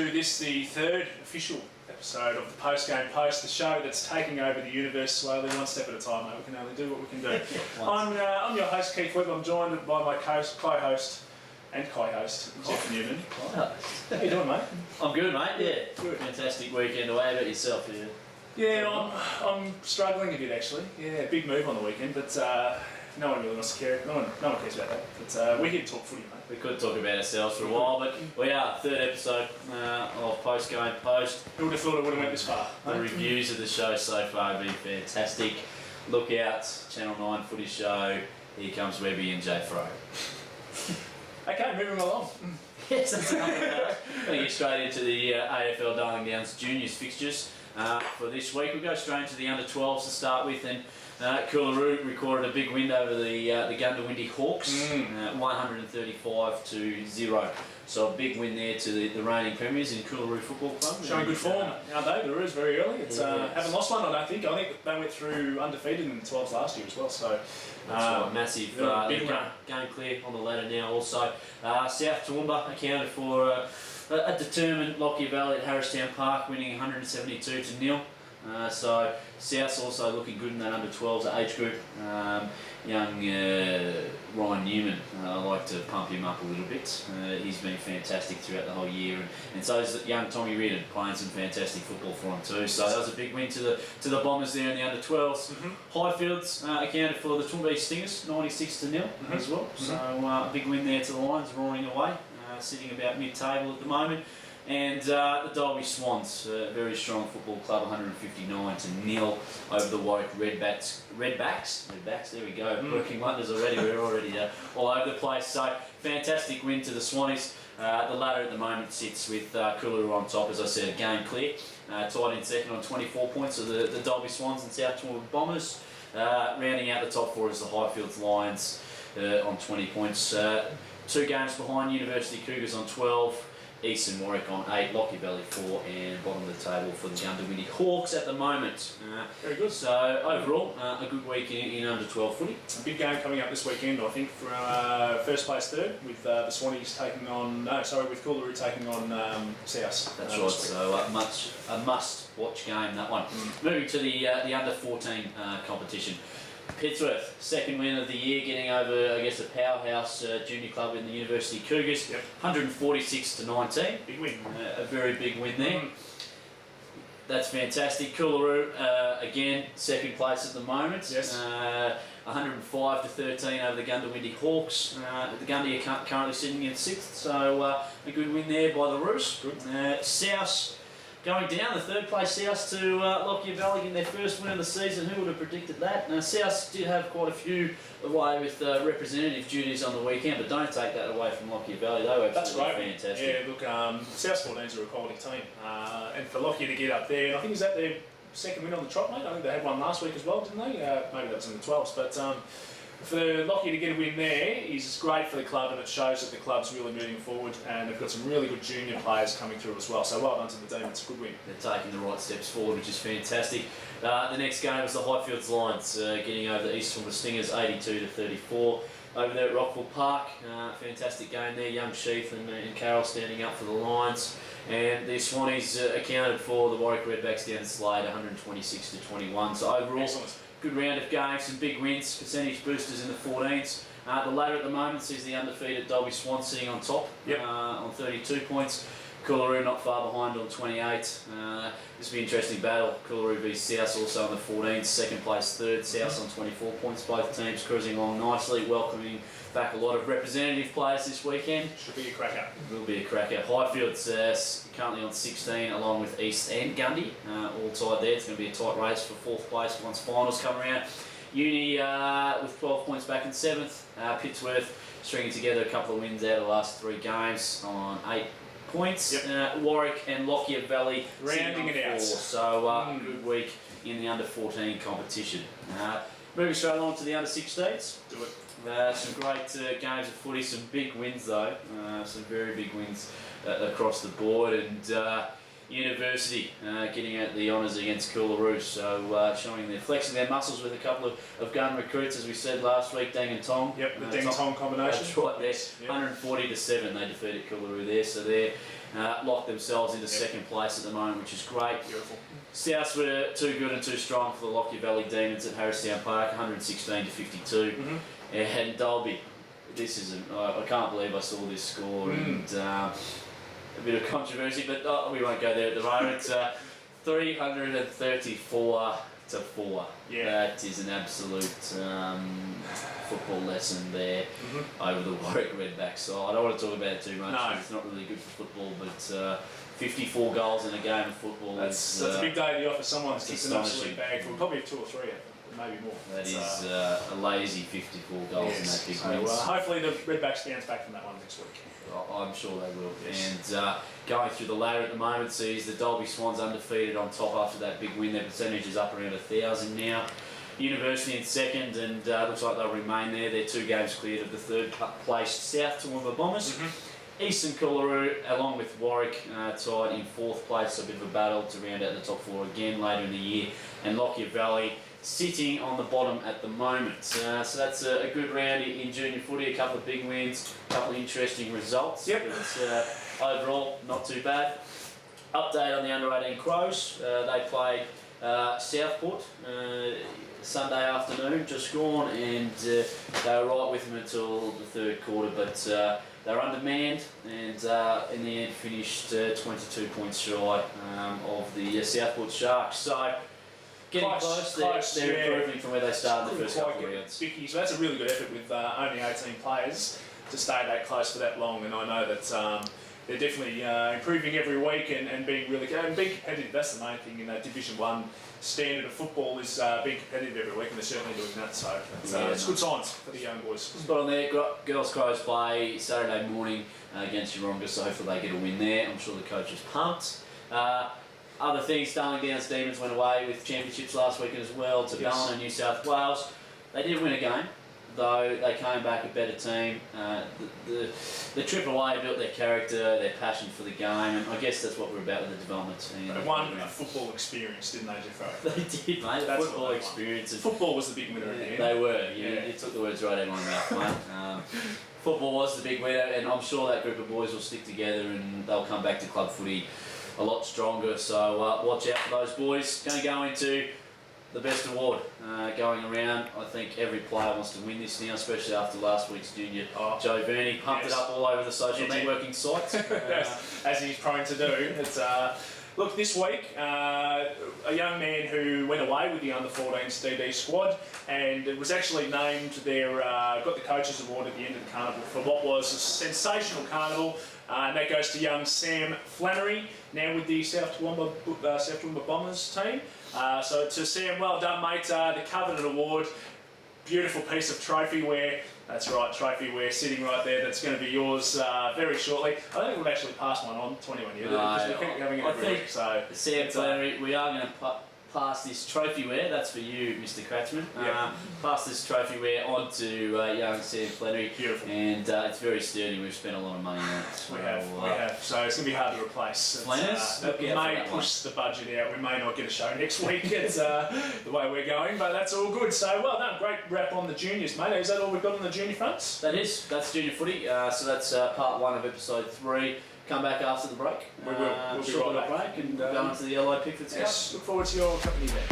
to this, the third official episode of the Post-Game Post, the show that's taking over the universe slowly, one step at a time, mate. We can only do what we can do. I'm your host, Keith Webb. I'm joined by my co-host and co-host, Jeff Newman. How you doing, mate? I'm good, mate. Yeah, good. Fantastic weekend away. How about yourself? Yeah, I'm struggling a bit actually. Yeah, big move on the weekend, but no one really wants to care. No one cares about that. But we're here to talk footy, mate. We could talk about ourselves for a while, but we are third episode of Post-Game Post. Who would have thought it would have went this far? The reviews of the show so far have been fantastic. Look out, Channel 9 Footy Show. Here comes Webby and JRo. Okay, moving along. Yes, that's enough of that. We're going to get straight into the AFL Darling Downs Juniors fixtures for this week. We'll go straight into the under-12s to start with, and Coolaroo recorded a big win over the Gundawindi Hawks, 135-0. So a big win there to the reigning premiers in Coolaroo Football Club. Showing good form. Now, the Roos very early. It's haven't lost one, I don't think. I think they went through undefeated in the 12s last year as well. So right, massive big run. Game clear on the ladder now. Also, South Toowoomba accounted for a determined Lockyer Valley at Harristown Park, winning 172-0. So South's also looking good in that under-12s age group. Young Ryan Newman, I like to pump him up a little bit. He's been fantastic throughout the whole year, and so is young Tommy Reardon, playing some fantastic football for him too. So that was a big win to the Bombers there in the under-12s. Highfields accounted for the Toowoomba Stingers, 96-0 as well. So a big win there to the Lions, roaring away, sitting about mid-table at the moment. And the Dalby Swans, very strong football club, 159-0 over the Warwick Redbacks. There we go, working wonders already. We're already all over the place. So fantastic win to the Swannies. The ladder at the moment sits with Coolaroo on top, as I said, game clear. Tied in second on 24 points of the Dalby Swans and South Toowoomba Bombers. Rounding out the top four is the Highfields Lions on 20 points. 2 games behind University Cougars on 12. Eastern Warwick on 8, Lockyer Valley 4, and bottom of the table for the Gundawindi Hawks at the moment. Very good. So overall, a good week in under-12 footy. A big game coming up this weekend, I think, for first place third, with the Swannies taking on, with Coolaroo taking on South. That's right. So a must-watch game, that one. Moving to the under-14 competition. Pittsworth, second win of the year, getting over, I guess, a powerhouse junior club in the University Cougars, 146-19. Big win. A very big win there. That's fantastic. Coolaroo, again, second place at the moment. Yes. 105-13 over the Gundawindi Hawks. The Gundy are currently sitting in 6th, so a good win there by the Roos. South going down, the third place South to Lockyer Valley in their first win of the season. Who would have predicted that? Now, South did have quite a few away with representative duties on the weekend, but don't take that away from Lockyer Valley. They were absolutely fantastic. Yeah, look, South 14s are a quality team, and for Lockyer to get up there, and I think is that their second win on the trot, mate. I think they had one last week as well, didn't they? Maybe that was in the 12s, but for Lockyer to get a win there is great for the club, and it shows that the club's really moving forward, and they've got some really good junior players coming through as well. So well done to the team, it's a good win. They're taking the right steps forward, which is fantastic. The next game was the Highfields Lions, getting over the East Toowoomba Stingers, 82-34 over there at Rockville Park. Fantastic game there, young Sheath and Carroll standing up for the Lions. And the Swannies accounted for the Warwick Redbacks down Slade, 126-21. So overall, excellent. Good round of games, some big wins, percentage boosters in the 14s. The ladder at the moment sees the undefeated Dalby Swans sitting on top on 32 points. Coolaroo not far behind on 28. This will be an interesting battle. Coolaroo v South also on the 14s, second place third. South on 24 points. Both teams cruising along nicely, welcoming back a lot of representative players this weekend. Should be a cracker. It will be a cracker. Highfields currently on 16, along with East and Gundy, all tied there. It's going to be a tight race for 4th place once finals come around. Uni with 12 points back in 7th. Pittsworth stringing together a couple of wins out of the last 3 games on 8 points. Warwick and Lockyer Valley rounding it out. So a good week in the under-14 competition. Moving straight along to the under-16s. Do it. Some great games of footy, some big wins though, some very big wins across the board, and University getting out the honours against Coolaroo, so showing their flexing their muscles with a couple of gun recruits, as we said last week, Deng and Tong. Yep, the Deng Tong combination. That's right, there. 140-7 they defeated Coolaroo there, so they're locked themselves into second place at the moment, which is great. Beautiful. Souths were too good and too strong for the Lockyer Valley Demons at Harristown Park, 116-52, and Dalby. This is I can't believe I saw this score and a bit of controversy, but we won't go there at the moment. 334-4. Yeah. That is an absolute football lesson there over the Warwick Redbacks side. I don't want to talk about it too much. No. It's not really good for football, but 54 goals in a game of football. That's a big day at the office. Someone's kicked an astonishing. absolute bag for probably 2 or 3, maybe more. That is a lazy 54 goals in that big win. So, hopefully the Redbacks bounce back from that one next week. I'm sure they will. Yes. And going through the ladder at the moment sees the Dalby Swans undefeated on top after that big win. Their percentage is up around 1,000 now. University in second, and looks like they'll remain there. They're 2 games cleared of the third placed South Toowoomba Bombers. Eastern Coolaroo, along with Warwick, tied in 4th place, so a bit of a battle to round out the top 4 again later in the year. And Lockyer Valley sitting on the bottom at the moment. So that's a good round in junior footy, a couple of big wins, a couple of interesting results. Yep. But overall, not too bad. Update on the under-18 Crows. They played Southport Sunday afternoon, just gone, and they were right with them until the 3rd quarter, but they were undermanned and in the end finished 22 points shy of the Southport Sharks. So getting close, they're improving from where they started the first couple of rounds. So that's a really good effort with only 18 players to stay that close for that long, and I know that they're definitely improving every week and being really good and being competitive. That's the main thing in that Division 1 standard of football, is being competitive every week, and they're certainly doing that. So it's good signs for the young boys. But on there, Girls Crows play Saturday morning against Yeronga, so hopefully they get a win there. I'm sure the coach is pumped. Other things, Darling Downs Demons went away with championships last weekend as well to Ballina, New South Wales. They did win a game, though they came back a better team. The Triple A built their character, their passion for the game, and I guess that's what we're about with the development team. They won a football experience, didn't they, Jeffo? They did, mate. That's football experience. Football was the big winner in the end. They were. You took the words right out of my mouth, mate. Football was the big winner, and I'm sure that group of boys will stick together and they'll come back to club footy a lot stronger. So watch out for those boys. Going to go into the best award going around. I think every player wants to win this now, especially after last week's junior. Joe Verney pumped it up all over the social networking sites. As he's prone to do. It's, look, this week, a young man who went away with the under-14s DD squad and was actually named got the Coaches Award at the end of the carnival for what was a sensational carnival. And that goes to young Sam Flannery, now with the South Toowoomba Bombers team. So to Sam, well done, mate. The coveted award, beautiful piece of trophy-ware. That's right, trophy-ware sitting right there. That's going to be yours very shortly. I don't think we've actually passed one on to anyone yet, because we keep having it every week. So Sam Flannery, we are going to pass this trophy-ware. That's for you, Mr. Cratchman. Pass this trophy-ware on to young Sam Flannery. Beautiful. And it's very sturdy. We've spent a lot of money on it. We have. So it's going to be hard to replace. It may push the budget out. We may not get a show next week. It's the way we're going, but that's all good. So well done. Great wrap on the juniors, mate. Is that all we've got on the junior fronts? That's junior footy. So that's part 1 of episode 3. Come back after the break. We'll be right back. Break and go into the Yellow Pickford Cup. Yes, look forward to your company there.